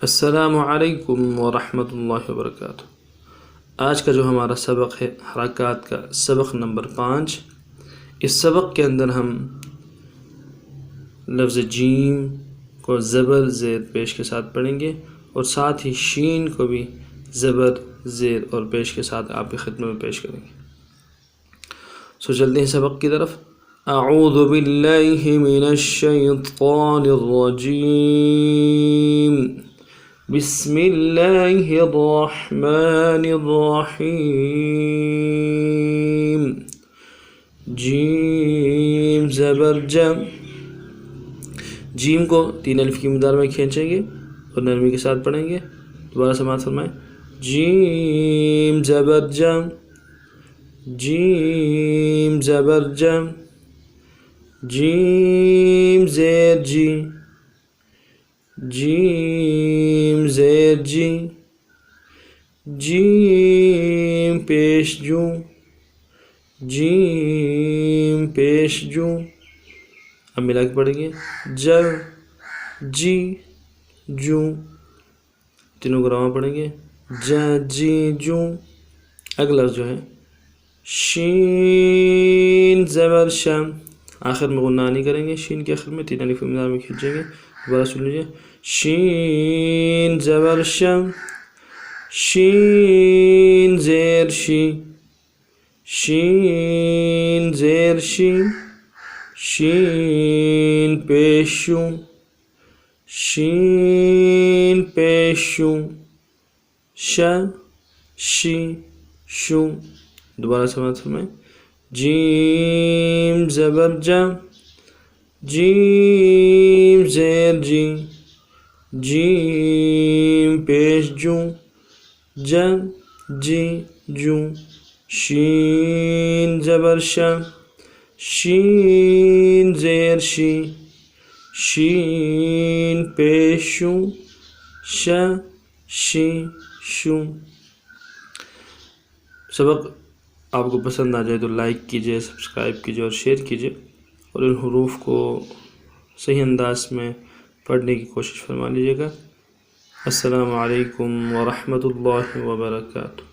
السلام علیکم ورحمۃ اللہ وبرکاتہ۔ آج کا جو ہمارا سبق ہے حرکات کا سبق نمبر 5۔ اس سبق کے اندر ہم لفظ جیم کو زبر زیر پیش کے ساتھ پڑھیں گے اور ساتھ ہی شین کو بھی زبر زیر اور پیش کے ساتھ آپ کی خدمت میں پیش کریں گے۔ چلتے ہیں سبق کی طرف۔ اعوذ باللہ من الشیطان الرجیم، بسم اللہ الرحمن الرحیم۔ جیم زبر جم، جیم کو 3 الف کی مقدار میں کھینچیں گے اور نرمی کے ساتھ پڑھیں گے۔ دوبارہ سماعت فرمائیں۔ جیم زبر جم، جیم زبر جم، جیم زیر جی، جیم زیر جی، جیم پیش جو، جیم پیش جو۔ اب ملا کے پڑھیں گے۔ جر جی جو، تینوں کو رواں پڑھیں گے۔ ج جی جو۔ اگلا جو ہے شین زبر شم، آخر میں غنہ نہیں کریں گے، شین کے آخر میں 3 الف مقدار میں کھینچیں گے۔ دوبارہ سن لیجیے۔ شین زبر شم، شین زیر شی، شین زیر شی، شین پیشو، شین پیشو، ش شی شو۔ دوبارہ سماعت فرمائیں۔ جیم زبر جم، جیم زیر جی، جیم پیش جو، جم جی جو۔ شین زبر شم، شین زیر شی، شین پیشو، ش شی شو۔ سبق آپ کو پسند آ جائے تو لائک کیجئے، سبسکرائب کیجئے اور شیئر کیجئے، اور ان حروف کو صحیح انداز میں پڑھنے کی کوشش فرما لیجیے گا۔ السلام علیکم ورحمۃ اللہ وبرکاتہ۔